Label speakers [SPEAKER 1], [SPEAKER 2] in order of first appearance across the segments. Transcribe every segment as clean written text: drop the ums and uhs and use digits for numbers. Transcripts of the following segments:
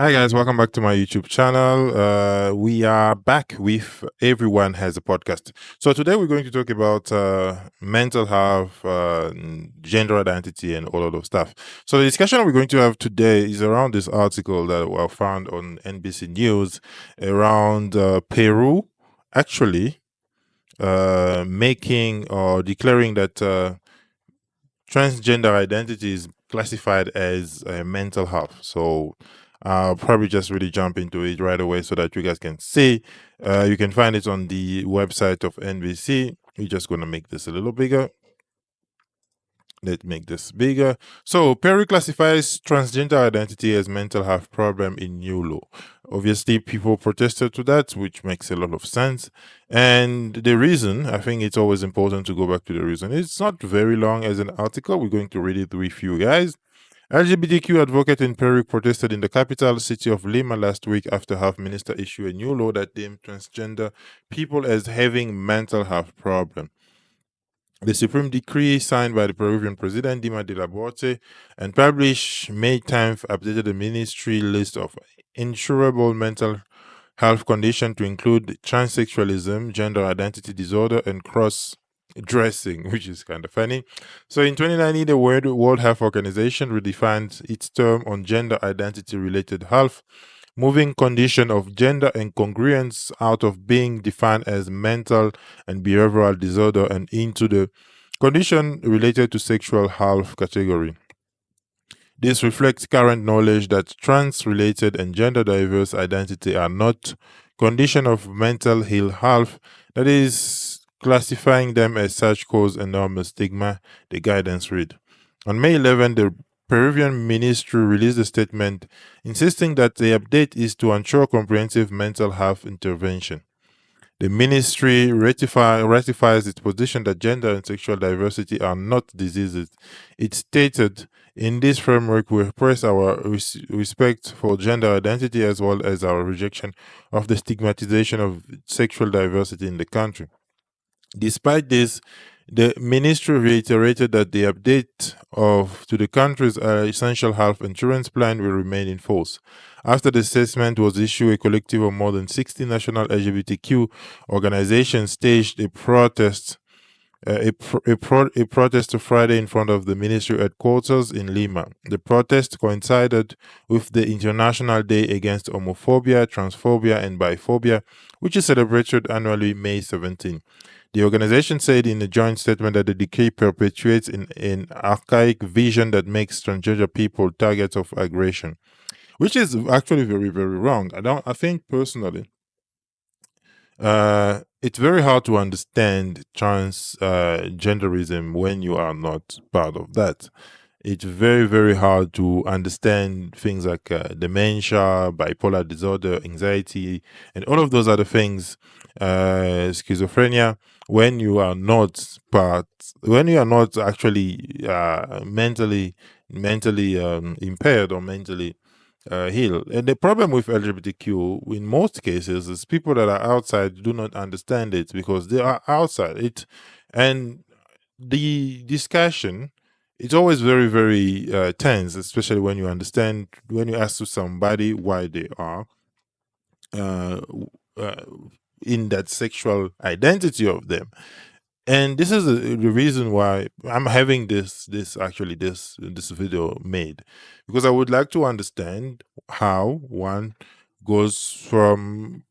[SPEAKER 1] Hi guys, welcome back to my YouTube channel. We are back with Everyone Has a Podcast. So today we're going to talk about mental health, gender identity, and all of those stuff. So the discussion we're going to have today is around this article that I found on NBC News around Peru actually making or declaring that transgender identity is classified as mental health. So I'll probably just really jump into it right away so that you guys can see. You can find it on the website of NBC. We're just going to make this a little bigger. Let's make this bigger. So Peru classifies transgender identity as mental health problem in new law. Obviously, people protested to that, which makes a lot of sense. And the reason, I think it's always important to go back to the reason. It's not very long as an article. We're going to read it with you guys. LGBTQ advocate in Peru protested in the capital city of Lima last week after health minister issued a new law that deemed transgender people as having mental health problem. The Supreme Decree signed by the Peruvian President Dima de la Borte and published May 10th updated the ministry list of insurable mental health conditions to include transsexualism, gender identity disorder, and cross dressing, which is kind of funny. So in 2019, the World Health Organization redefined its term on gender identity related health, moving condition of gender incongruence out of being defined as mental and behavioral disorder and into the condition related to sexual health category. This reflects current knowledge that trans-related and gender-diverse identity are not condition of mental ill health, that is, classifying them as such cause enormous stigma, the guidance read. On May 11, the Peruvian ministry released a statement insisting that the update is to ensure comprehensive mental health intervention. The ministry ratifies its position that gender and sexual diversity are not diseases. It stated, in this framework, we express our respect for gender identity as well as our rejection of the stigmatization of sexual diversity in the country. Despite this, the ministry reiterated that the update to the country's essential health insurance plan will remain in force. After the assessment was issued, a collective of more than 60 national LGBTQ organizations staged a protest. A protest Friday in front of the ministry headquarters in Lima. The protest coincided with the International Day Against Homophobia, Transphobia, and Biphobia, which is celebrated annually May 17. The organization said in a joint statement that the decree perpetuates an archaic vision that makes transgender people targets of aggression, which is actually very, very wrong. I think personally, it's very hard to understand transgenderism when you are not part of that. It's very, very hard to understand things like dementia, bipolar disorder, anxiety, and all of those other things, schizophrenia, when you are not when you are not actually mentally impaired or mentally heal. And the problem with LGBTQ in most cases is people that are outside do not understand it because they are outside it. And the discussion, it's always very, very tense, especially when you understand, when you ask to somebody why they are uh, uh, in that sexual identity of them. And this is the reason why I'm having this video made, because I would like to understand how one goes from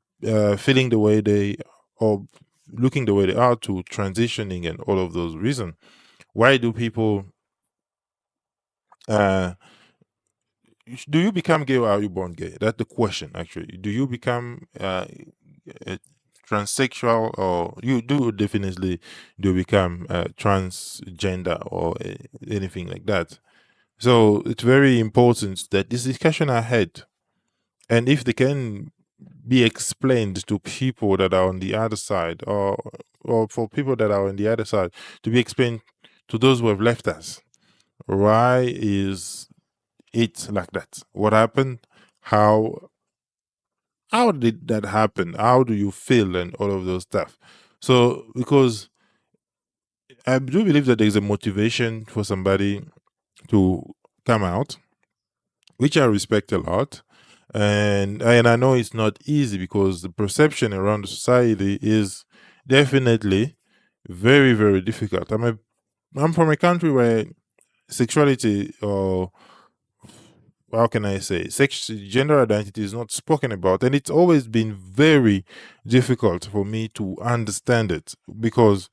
[SPEAKER 1] feeling the way they or looking the way they are to transitioning and all of those reasons. Why do people uh do you become gay or are you born gay? That's the question actually. Do you become uh, transsexual, or you do definitely do become transgender or anything like that? So it's very important that this discussion I had, and if they can be explained to people that are on the other side, or for people that are on the other side, to be explained to those who have left us. Why is it like that? What happened? How how did that happen? How do you feel and all of those stuff? So because I do believe that there is a motivation for somebody to come out, which I respect a lot. And I know it's not easy because the perception around the society is definitely very, very difficult. I'm from a country where sexuality, or how can I say, gender identity is not spoken about, and it's always been very difficult for me to understand it because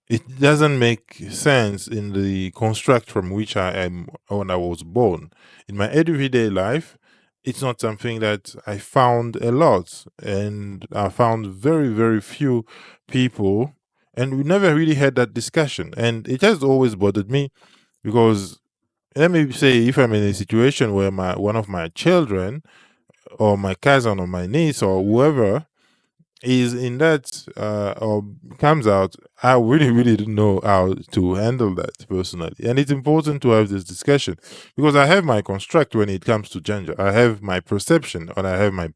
[SPEAKER 1] it doesn't make sense in the construct from which I am when I was born. In my everyday life, it's not something that I found a lot, and I found very, very few people, and we never really had that discussion. And it has always bothered me because, let me say, if I'm in a situation where my one of my children or my cousin or my niece or whoever is in that or comes out, I really, really don't know how to handle that personally. And it's important to have this discussion because I have my construct when it comes to gender. I have my perception and I have my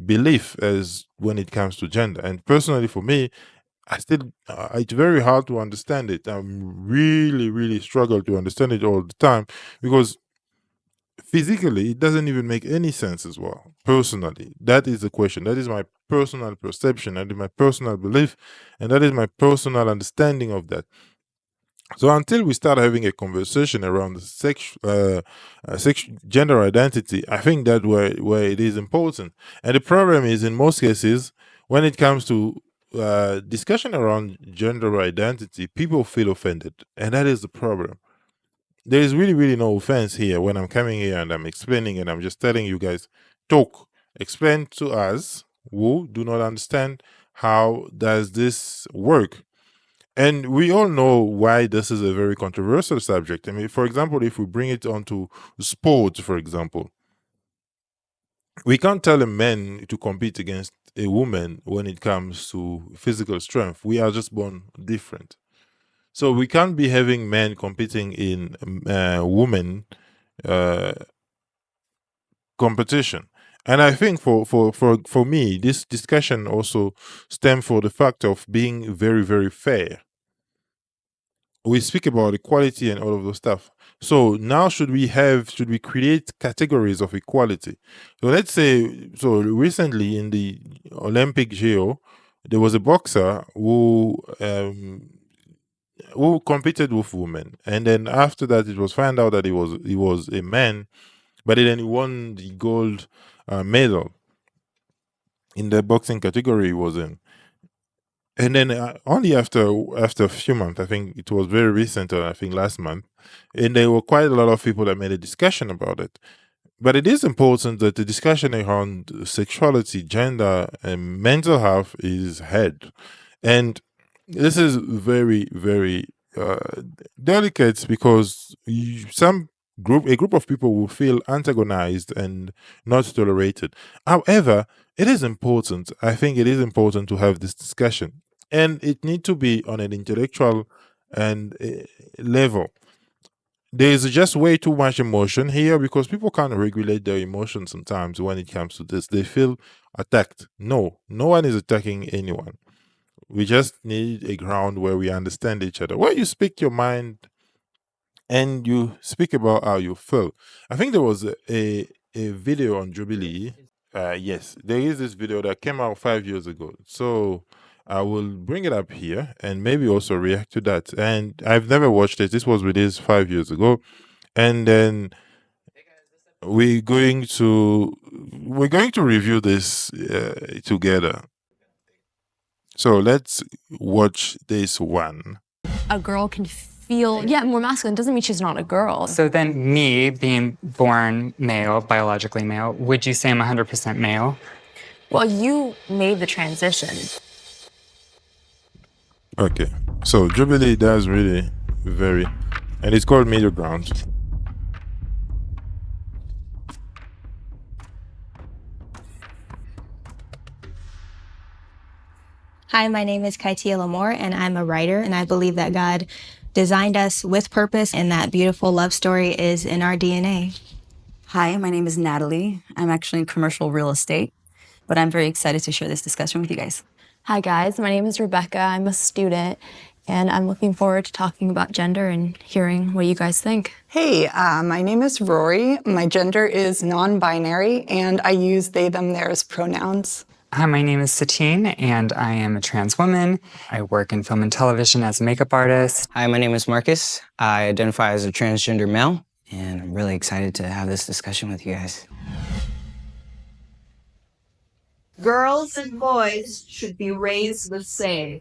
[SPEAKER 1] belief as when it comes to gender. And personally, for me, I still it's very hard to understand it. I'm really, really struggle to understand it all the time because physically it doesn't even make any sense as well. Personally, that is the question. That is my personal perception, that is my personal belief, and that is my personal understanding of that. So until we start having a conversation around the gender identity, I think that where it is important. And the problem is, in most cases, when it comes to discussion around gender identity, people feel offended, and that is the problem. There is really, really no offense here when I'm coming here and I'm explaining and I'm just telling you guys, talk, explain to us who do not understand how does this work. And we all know why this is a very controversial subject. I mean, for example, if we bring it onto sports, for example, we can't tell a man to compete against a woman when it comes to physical strength. We are just born different. So we can't be having men competing in women uh, competition. And I think for me, this discussion also stem for the fact of being very, very fair. We speak about equality and all of those stuff. So now should we create categories of equality? So let's say, so recently in the Olympic Geo, there was a boxer who competed with women, and then after that it was found out that he was a man, but then he won the gold medal in the boxing category he was in. And then only after a few months, I think it was very recent, I think last month, and there were quite a lot of people that made a discussion about it. But it is important that the discussion around sexuality, gender, and mental health is had. And this is very, very delicate because a group of people will feel antagonized and not tolerated. However, it is important. I think it is important to have this discussion, and it need to be on an intellectual and level. There is just way too much emotion here because people can't regulate their emotions sometimes when it comes to this. They feel attacked. No, no one is attacking anyone. We just need a ground where we understand each other, where you speak your mind and you speak about how you feel. I think there was a video on Jubilee. Yes, there is this video that came out 5 years ago. So I will bring it up here and maybe also react to that. And I've never watched it. This was released 5 years ago. And then we're going to we're going to review this together. So let's watch this one.
[SPEAKER 2] A girl can feel, more masculine doesn't mean she's not a girl.
[SPEAKER 3] So then me being born male, biologically male, would you say I'm 100% male?
[SPEAKER 2] Well, you made the transition.
[SPEAKER 1] Okay. So Jubilee does really very, and it's called Middle Ground.
[SPEAKER 4] Hi, my name is Kaitia Lamore, and I'm a writer, and I believe that God designed us with purpose, and that beautiful love story is in our DNA.
[SPEAKER 5] Hi, my name is Natalie. I'm actually in commercial real estate, but I'm very excited to share this discussion with you guys.
[SPEAKER 2] Hi guys, my name is Rebecca. I'm a student And I'm looking forward to talking about gender and hearing what you guys think.
[SPEAKER 6] Hey, my name is Rory. My gender is non-binary, and I use they, them, theirs pronouns.
[SPEAKER 3] Hi, my name is Satine, and I am a trans woman. I work in film and television as a makeup artist.
[SPEAKER 7] Hi, my name is Marcus. I identify as a transgender male, and I'm really excited to have this discussion with you guys.
[SPEAKER 8] Girls and boys should be raised the same.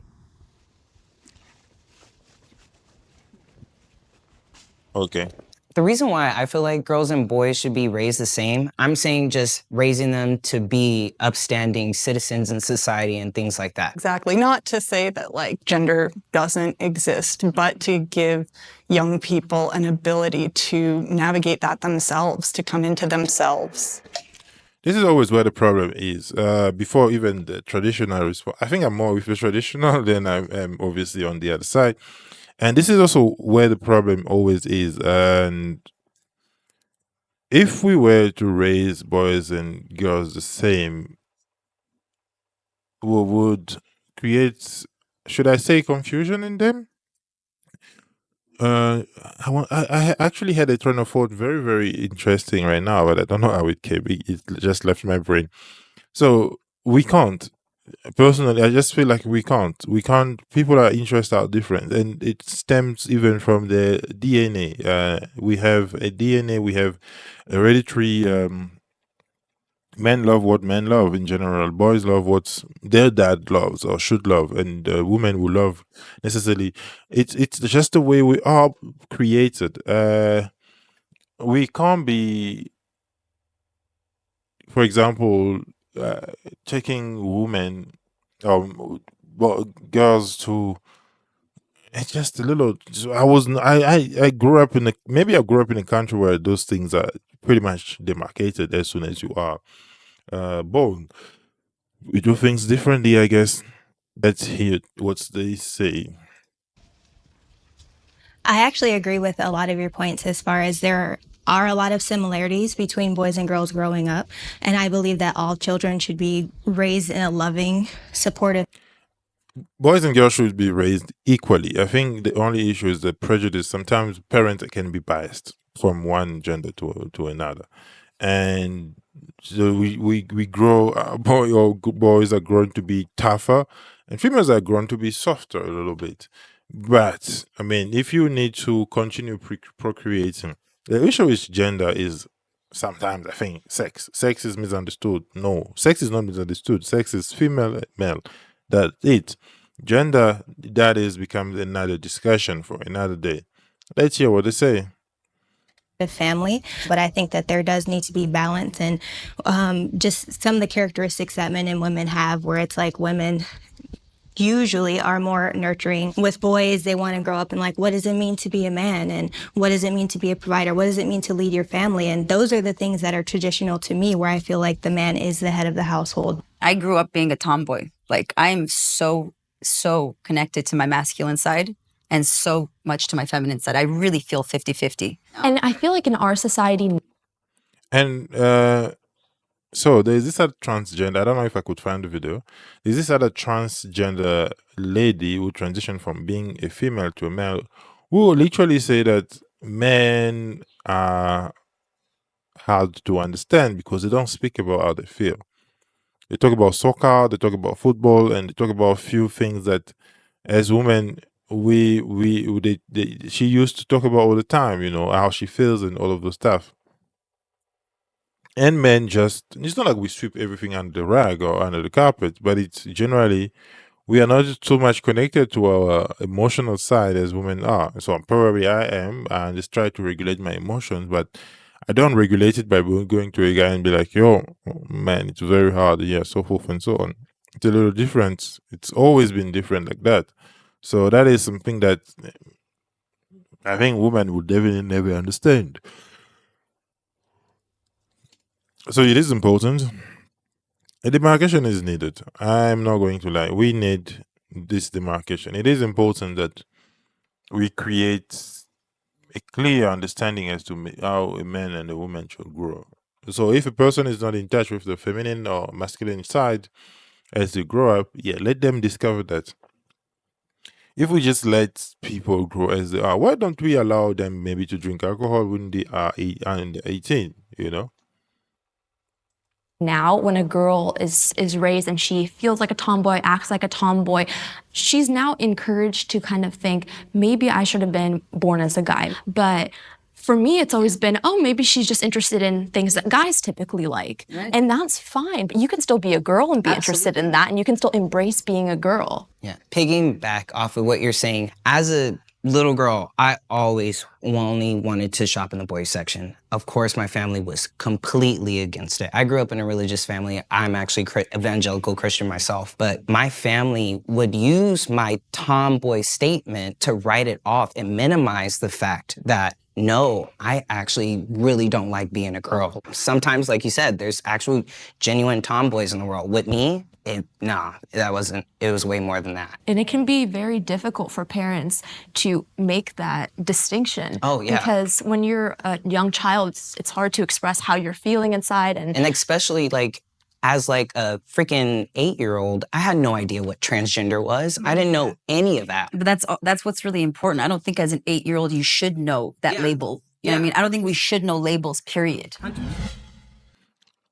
[SPEAKER 1] Okay.
[SPEAKER 7] The reason why I feel like girls and boys should be raised the same, I'm saying just raising them to be upstanding citizens in society and things like that.
[SPEAKER 6] Exactly. Not to say that like gender doesn't exist, but to give young people an ability to navigate that themselves, to come into themselves.
[SPEAKER 1] This is always where the problem is. Before even the traditional response, I think I'm more with the traditional than I am obviously on the other side. And this is also where the problem always is. And if we were to raise boys and girls the same, we would create, should I say, confusion in them? I actually had a train of thought very, very interesting right now, but I don't know how it came. It just left my brain. So we can't. Personally, I just feel like we can't. We can't. People are interests are different, and it stems even from the DNA. We have a DNA. We have hereditary. Men love what men love in general. Boys love what their dad loves or should love, and women will love necessarily. It's just the way we are created. We can't be, for example, taking women, girls to. It's just a little. I was. I grew up in a. Maybe I grew up in a country where those things are pretty much demarcated as soon as you are born. We do things differently, I guess. Let's hear what they say.
[SPEAKER 4] I actually agree with a lot of your points as far as there are a lot of similarities between boys and girls growing up. And I believe that all children should be raised in a loving, supportive.
[SPEAKER 1] Boys and girls should be raised equally. I think the only issue is the prejudice. Sometimes parents can be biased from one gender to another, and so we grow. Boys are grown to be tougher, and females are grown to be softer a little bit. But I mean, if you need to continue procreating, the issue with gender is sometimes I think sex. Sex is misunderstood. No, sex is not misunderstood. Sex is female, male. That's it. Gender, that is becomes another discussion for another day. Let's hear what they say.
[SPEAKER 4] Family, but I think that there does need to be balance and just some of the characteristics that men and women have, where it's like women usually are more nurturing. With boys, they want to grow up and like, what does it mean to be a man? And what does it mean to be a provider? What does it mean to lead your family? And those are the things that are traditional to me, where I feel like the man is the head of the household.
[SPEAKER 5] I grew up being a tomboy. Like, I'm so connected to my masculine side and so much to my feminine side. I really feel 50-50.
[SPEAKER 2] And I feel like in our society,
[SPEAKER 1] And so there's this other transgender. I don't know if I could find the video. There's this other transgender lady who transitioned from being a female to a male, who literally say that men are hard to understand because they don't speak about how they feel. They talk about soccer, they talk about football, and they talk about a few things that, as women, she used to talk about all the time. You know how she feels and all of those stuff. And men just, it's not like we sweep everything under the rag or under the carpet, but it's generally we are not so much connected to our emotional side as women are. So probably I am, and just try to regulate my emotions, but I don't regulate it by going to a guy and be like, yo, man, it's very hard, yeah, so forth and so on. It's a little different. It's always been different like that. So that is something that I think women would definitely never understand. So it is important. A demarcation is needed. I'm not going to lie. We need this demarcation. It is important that we create a clear understanding as to how a man and a woman should grow. So if a person is not in touch with the feminine or masculine side as they grow up, yeah, let them discover that. if we just let people grow as they are, why don't we allow them maybe to drink alcohol when they are 18, you know?
[SPEAKER 2] Now, when a girl is raised and she feels like a tomboy, acts like a tomboy, she's now encouraged to kind of think, maybe I should have been born as a guy. But for me, it's always been, oh, maybe she's just interested in things that guys typically like.
[SPEAKER 5] Right.
[SPEAKER 2] And that's fine. But you can still be a girl and be interested in that, and you can still embrace being a girl.
[SPEAKER 7] Yeah, piggyback off of what you're saying, as a little girl, I always only wanted to shop in the boys section. Of course, my family was completely against it. I grew up in a religious family. I'm actually evangelical Christian myself, but my family would use my tomboy statement to write it off and minimize the fact that no, I actually really don't like being a girl. Sometimes, like you said, there's actually genuine tomboys in the world. With me, that wasn't, it was way more than that.
[SPEAKER 2] And it can be very difficult for parents to make that distinction.
[SPEAKER 7] Oh, yeah.
[SPEAKER 2] Because when you're a young child, it's hard to express how you're feeling inside. And
[SPEAKER 7] especially like, as like a freaking 8-year-old, I had no idea what transgender was. I didn't know any of that.
[SPEAKER 5] But that's what's really important. I don't think as an 8-year-old you should know that label. You know what I mean? I don't think we should know labels, period.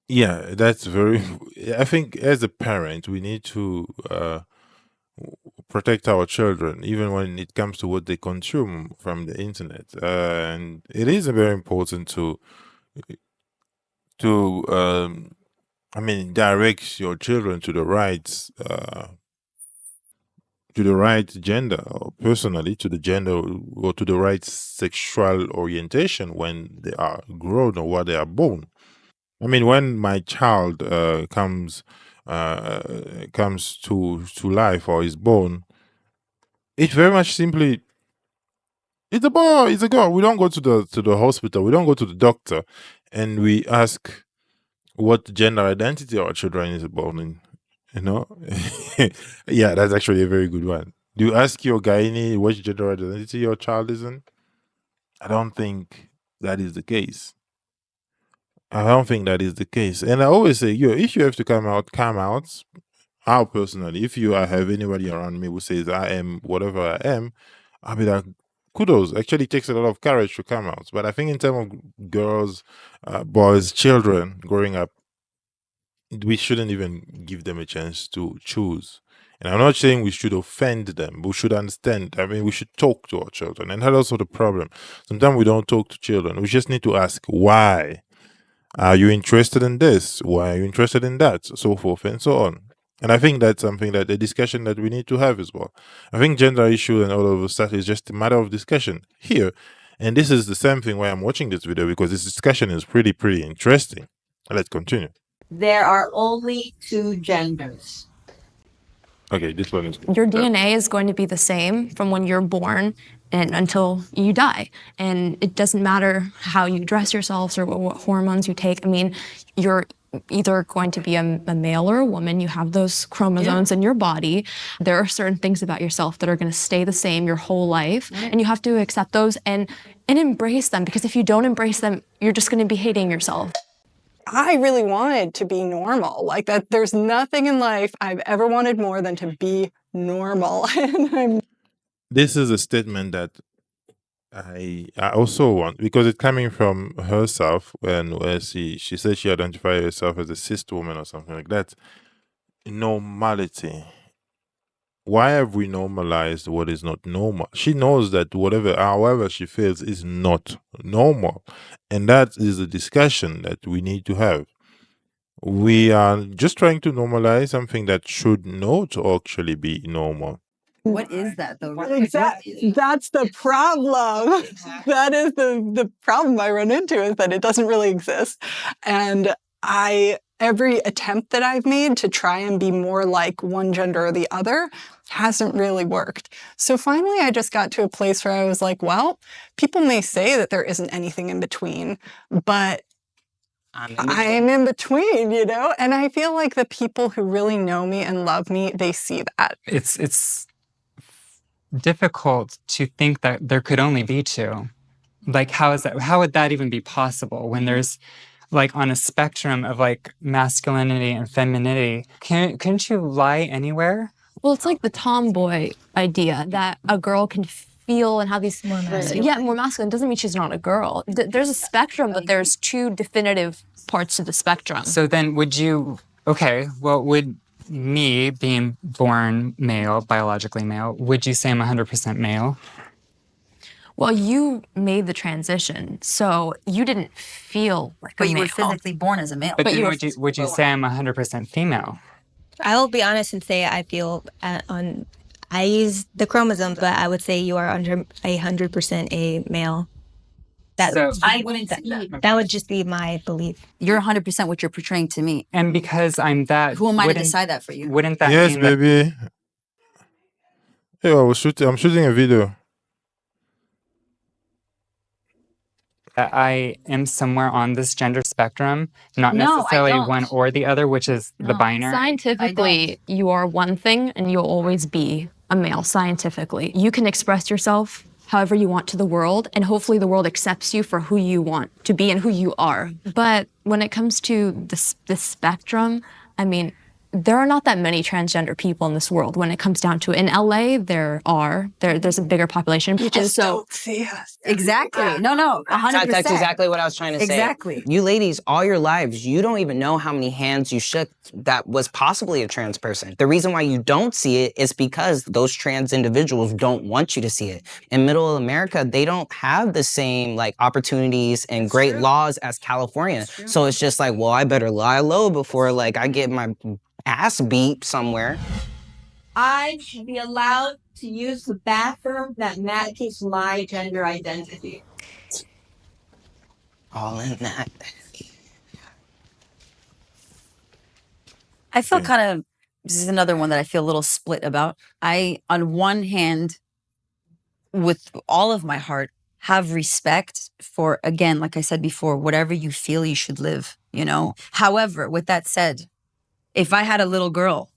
[SPEAKER 1] Yeah, that's very. I think as a parent, we need to protect our children, even when it comes to what they consume from the internet. And it is very important to direct your children to the right gender, or personally to the gender or to the right sexual orientation when they are grown or when they are born. I mean, when my child comes to life or is born, it's very much simply, it's a boy, it's a girl. We don't go to the hospital, we don't go to the doctor, and we ask what gender identity our children is born in. You know, yeah, that's actually a very good one. Do you ask your gynae which gender identity your child is in? I don't think that is the case. I don't think that is the case. And I always say, if you have to come out, come out. I personally, if I have anybody around me who says I am whatever I am, I'll be like, kudos. Actually, it takes a lot of courage to come out. But I think in terms of girls, boys, children growing up, we shouldn't even give them a chance to choose. And I'm not saying we should offend them, but we should understand. I mean, we should talk to our children. And that's also the problem. Sometimes we don't talk to children. We just need to ask why. Are you interested in this? Why are you interested in that? So forth and so on. And I think that's something that a discussion that we need to have as well. I think gender issue and all of that is just a matter of discussion here. And this is the same thing why I'm watching this video, because this discussion is pretty interesting. Let's continue.
[SPEAKER 8] There are only two genders.
[SPEAKER 1] Okay, this one is
[SPEAKER 2] your DNA is going to be the same from when you're born and until you die. And it doesn't matter how you dress yourselves or what hormones you take. I mean, you're either going to be a male or a woman. You have those chromosomes in your body. There are certain things about yourself that are going to stay the same your whole life. And you have to accept those and embrace them, because if you don't embrace them, you're just going to be hating yourself.
[SPEAKER 6] I really wanted to be normal. Like that, there's nothing in life I've ever wanted more than to be normal. And
[SPEAKER 1] this is a statement that I also want, because it's coming from herself, where she said she identified herself as a cis woman or something like that. Normality. Why have we normalized what is not normal? She knows that however she feels is not normal. And that is a discussion that we need to have. We are just trying to normalize something that should not actually be normal.
[SPEAKER 5] What is that though?
[SPEAKER 6] exactly, that's the problem. That is the problem I run into, is that it doesn't really exist. And every attempt that I've made to try and be more like one gender or the other hasn't really worked. So finally, I just got to a place where I was like, well, people may say that there isn't anything in between, but I'm in between, you know? And I feel like the people who really know me and love me, they see that.
[SPEAKER 3] It's difficult to think that there could only be two. Like, how would that even be possible when there's, like, on a spectrum of like masculinity and femininity? Couldn't you lie anywhere?
[SPEAKER 2] Well, it's like the tomboy idea that a girl can feel and have these
[SPEAKER 4] More masculine.
[SPEAKER 2] yeah, more masculine doesn't mean she's not a girl. There's a spectrum, but there's two definitive parts to the spectrum.
[SPEAKER 3] So then would me being born male, biologically male, would you say I'm 100% male?
[SPEAKER 2] Well, you made the transition, so you didn't feel like
[SPEAKER 5] But
[SPEAKER 2] a
[SPEAKER 5] you
[SPEAKER 2] male.
[SPEAKER 5] were physically born as a male.
[SPEAKER 3] But then
[SPEAKER 2] you were
[SPEAKER 3] would you say I'm 100% female?
[SPEAKER 4] I will be honest and say I feel I use the chromosomes, but I would say you are under 100% a male.
[SPEAKER 5] I wouldn't say that.
[SPEAKER 4] That would just be my belief.
[SPEAKER 5] You're 100% what you're portraying to me.
[SPEAKER 3] And because I'm that,
[SPEAKER 5] Who am I to decide that for you?
[SPEAKER 3] Wouldn't that
[SPEAKER 1] Yes,
[SPEAKER 3] mean that
[SPEAKER 1] baby. Yeah, I'm shooting a video.
[SPEAKER 3] I am somewhere on this gender spectrum, not
[SPEAKER 5] No, I
[SPEAKER 3] necessarily
[SPEAKER 5] don't.
[SPEAKER 3] one or the other, which is the binary?
[SPEAKER 2] Scientifically, you are one thing and you'll always be a male scientifically. You can express yourself however you want to the world, and hopefully the world accepts you for who you want to be and who you are. But when it comes to the spectrum, I mean, there are not that many transgender people in this world when it comes down to it. In LA, there's a bigger population.
[SPEAKER 6] You just don't see us.
[SPEAKER 5] Exactly. No, 100%.
[SPEAKER 7] That's exactly what I was trying to say.
[SPEAKER 5] Exactly.
[SPEAKER 7] You ladies, all your lives, you don't even know how many hands you shook that was possibly a trans person. The reason why you don't see it is because those trans individuals don't want you to see it. In Middle America, they don't have the same like opportunities and great laws as California. So it's just like, well, I better lie low before like I get my ass beat somewhere.
[SPEAKER 8] I should be allowed to use the bathroom that matches my gender identity.
[SPEAKER 7] All in that.
[SPEAKER 5] I feel kind of, this is another one that I feel a little split about. I, on one hand, with all of my heart, have respect for, again, like I said before, whatever you feel you should live, you know? However, with that said, if I had a little girl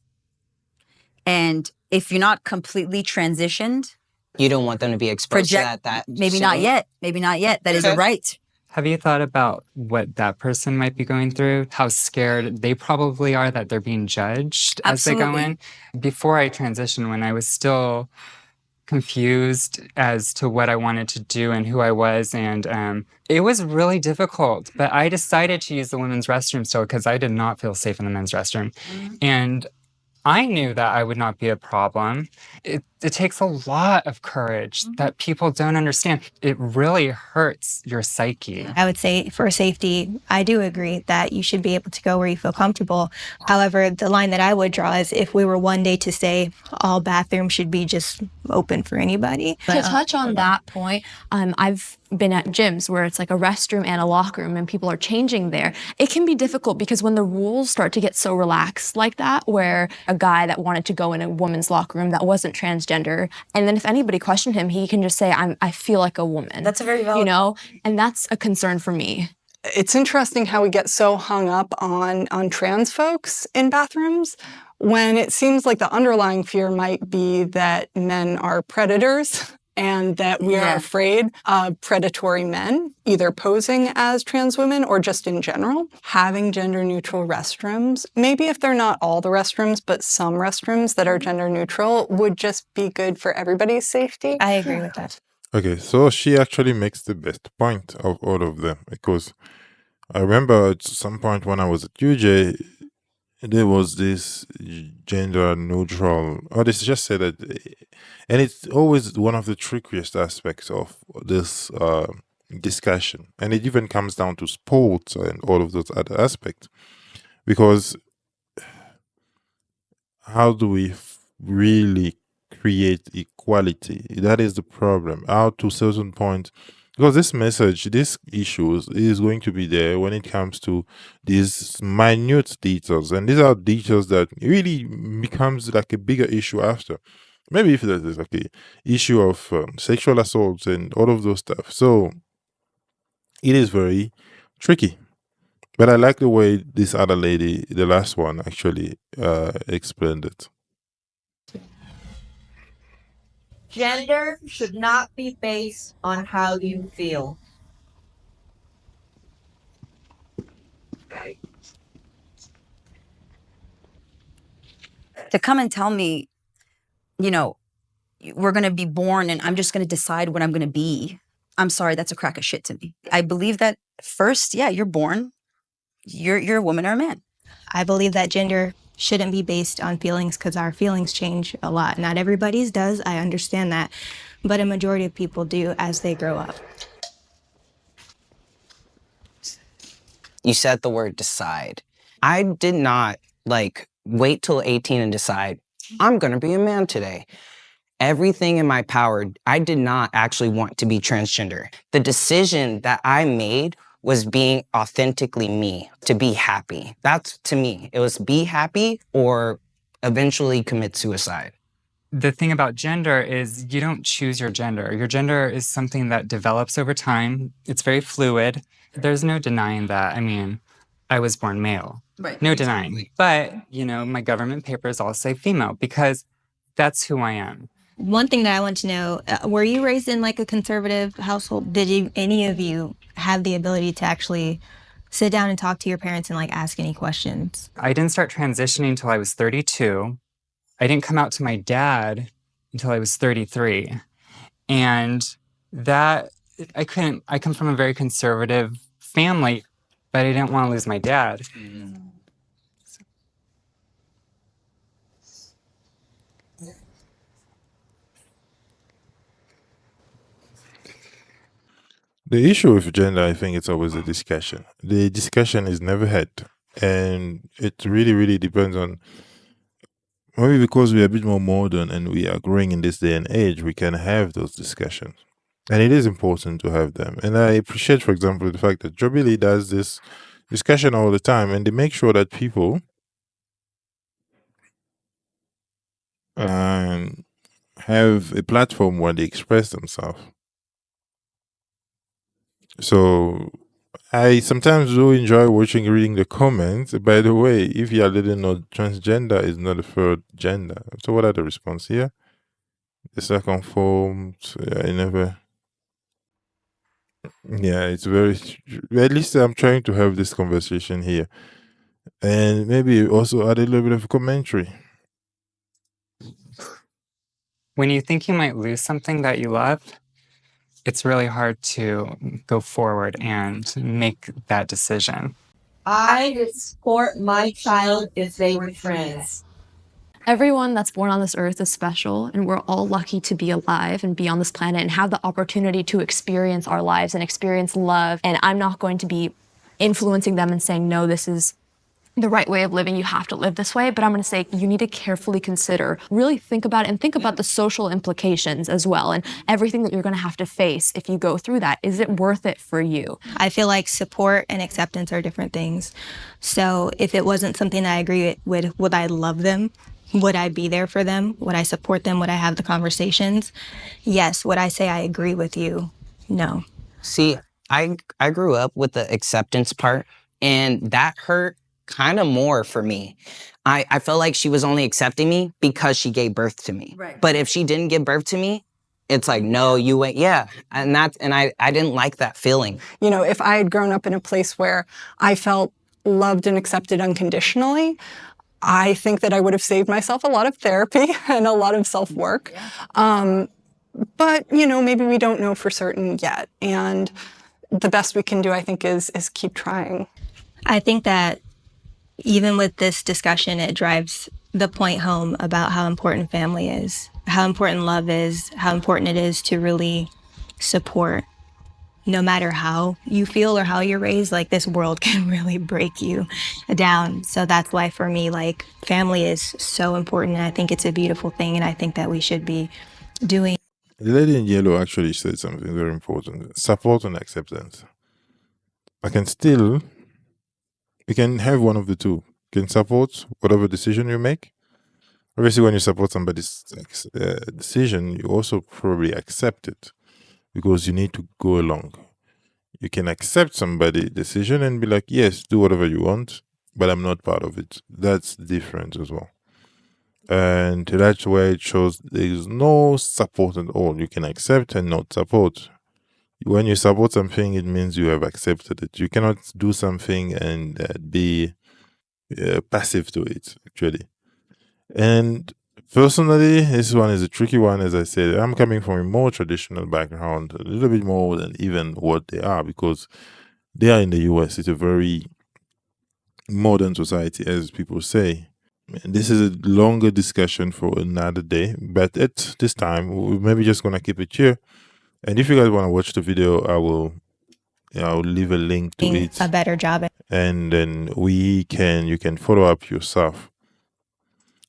[SPEAKER 5] and if you're not completely transitioned,
[SPEAKER 7] You don't want them to be exposed to that
[SPEAKER 5] maybe
[SPEAKER 7] soon?
[SPEAKER 5] not yet. Maybe not yet. That is a
[SPEAKER 7] Okay.
[SPEAKER 5] right.
[SPEAKER 3] Have you thought about what that person might be going through? How scared they probably are that they're being judged as they go
[SPEAKER 5] Absolutely.
[SPEAKER 3] in? Before I transitioned, when I was still confused as to what I wanted to do and who I was, and it was really difficult. But I decided to use the women's restroom still because I did not feel safe in the men's restroom. And I knew that I would not be a problem. It takes a lot of courage that people don't understand. It really hurts your psyche.
[SPEAKER 4] I would say for safety, I do agree that you should be able to go where you feel comfortable. However, the line that I would draw is if we were one day to say all bathrooms should be just open for anybody.
[SPEAKER 2] To touch on that point, I've been at gyms where it's like a restroom and a locker room and people are changing there. It can be difficult because when the rules start to get so relaxed like that, where a guy that wanted to go in a woman's locker room that wasn't transgender, and then if anybody questioned him, he can just say, I feel like a woman.
[SPEAKER 5] That's a very valid
[SPEAKER 2] you know, and that's a concern for me.
[SPEAKER 6] It's interesting how we get so hung up on trans folks in bathrooms when it seems like the underlying fear might be that men are predators and that we are afraid of predatory men, either posing as trans women or just in general. Having gender neutral restrooms, maybe if they're not all the restrooms, but some restrooms that are gender neutral would just be good for everybody's safety.
[SPEAKER 4] I agree with that.
[SPEAKER 1] Okay, so she actually makes the best point of all of them because I remember at some point when I was at UJ, there was this gender neutral, or they just said that, and it's always one of the trickiest aspects of this discussion, and it even comes down to sports and all of those other aspects, because how do we really create equality? That is the problem. How to a certain point, because this message, this issues is going to be there when it comes to these minute details, and these are details that really becomes like a bigger issue after. Maybe if there's like a issue of sexual assault and all of those stuff. So it is very tricky. But I like the way this other lady, the last one, actually explained it.
[SPEAKER 8] Gender should not be based on how you feel.
[SPEAKER 5] To come and tell me you know, we're going to be born and I'm just going to decide what I'm going to be. I'm sorry, that's a crack of shit to me. I believe that first, yeah, you're born, you're a woman or a man.
[SPEAKER 4] I believe that gender shouldn't be based on feelings because our feelings change a lot. Not everybody's does, I understand that, but a majority of people do as they grow up.
[SPEAKER 7] You said the word decide. I did not wait till 18 and decide, I'm gonna be a man today. Everything in my power, I did not actually want to be transgender. The decision that I made was being authentically me, to be happy. That's, to me, it was be happy or eventually commit suicide.
[SPEAKER 3] The thing about gender is you don't choose your gender. Your gender is something that develops over time. It's very fluid. There's no denying that. I mean, I was born male.
[SPEAKER 5] Right.
[SPEAKER 3] No denying. But, my government papers all say female because that's who I am.
[SPEAKER 4] One thing that I want to know, were you raised in a conservative household? Did any of you have the ability to actually sit down and talk to your parents and ask any questions?
[SPEAKER 3] I didn't start transitioning until I was 32. I didn't come out to my dad until I was 33. And that, I come from a very conservative family, but I didn't want to lose my dad.
[SPEAKER 1] The issue with gender, I think it's always a discussion. The discussion is never had. And it really, really depends on, maybe because we're a bit more modern and we are growing in this day and age, we can have those discussions. And it is important to have them. And I appreciate, for example, the fact that Jobili does this discussion all the time, and they make sure that people have a platform where they express themselves. So I sometimes do enjoy reading the comments. By the way, if you didn't know, transgender is not a third gender. So what are the response here? The second form, I never. Yeah, it's very. At least I'm trying to have this conversation here, and maybe also add a little bit of commentary.
[SPEAKER 3] When you think you might lose something that you love, it's really hard to go forward and make that decision.
[SPEAKER 8] I would support my child if they were trans.
[SPEAKER 2] Everyone that's born on this earth is special, and we're all lucky to be alive and be on this planet and have the opportunity to experience our lives and experience love. And I'm not going to be influencing them and saying, no, this is the right way of living, you have to live this way. But I'm going to say you need to carefully consider, really think about it, and think about the social implications as well, and everything that you're going to have to face if you go through that. Is it worth it for you?
[SPEAKER 4] I feel like support and acceptance are different things. So if it wasn't something that I agree with, would I love them? Would I be there for them? Would I support them? Would I have the conversations? Yes. Would I say I agree with you? No.
[SPEAKER 7] See, I grew up with the acceptance part, and that hurt kind of more for me. I felt like she was only accepting me because she gave birth to me.
[SPEAKER 5] Right.
[SPEAKER 7] But if she didn't give birth to me, it's like, no, you went, yeah. And I didn't like that feeling.
[SPEAKER 6] If I had grown up in a place where I felt loved and accepted unconditionally, I think that I would have saved myself a lot of therapy and a lot of self-work. But, maybe we don't know for certain yet. And the best we can do, I think, is keep trying.
[SPEAKER 4] I think that even with this discussion, it drives the point home about how important family is, how important love is, how important it is to really support. No matter how you feel or how you're raised, this world can really break you down. So that's why for me, family is so important. And I think it's a beautiful thing. And I think that we should be doing.
[SPEAKER 1] The lady in yellow actually said something very important: support and acceptance. You can have one of the two. You can support whatever decision you make. Obviously, when you support somebody's decision, you also probably accept it because you need to go along. You can accept somebody's decision and be like, yes, do whatever you want, but I'm not part of it. That's different as well. And that's where it shows there is no support at all. You can accept and not support. When you support something, it means you have accepted it. You cannot do something and be passive to it, actually. And Personally, this one is a tricky one. As I said, I'm coming from a more traditional background, a little bit more than even what they are, because they are in the US. It's a very modern society, as people say. And this is a longer discussion for another day, but at this time, we're maybe just gonna keep it here. And if you guys want to watch the video, I'll leave a link to it,
[SPEAKER 4] a better job.
[SPEAKER 1] and then you can follow up yourself.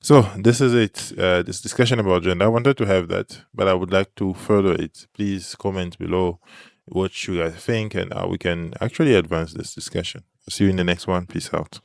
[SPEAKER 1] So this is it. This discussion about gender. I wanted to have that, but I would like to further it. Please comment below what you guys think, and we can actually advance this discussion. See you in the next one. Peace out.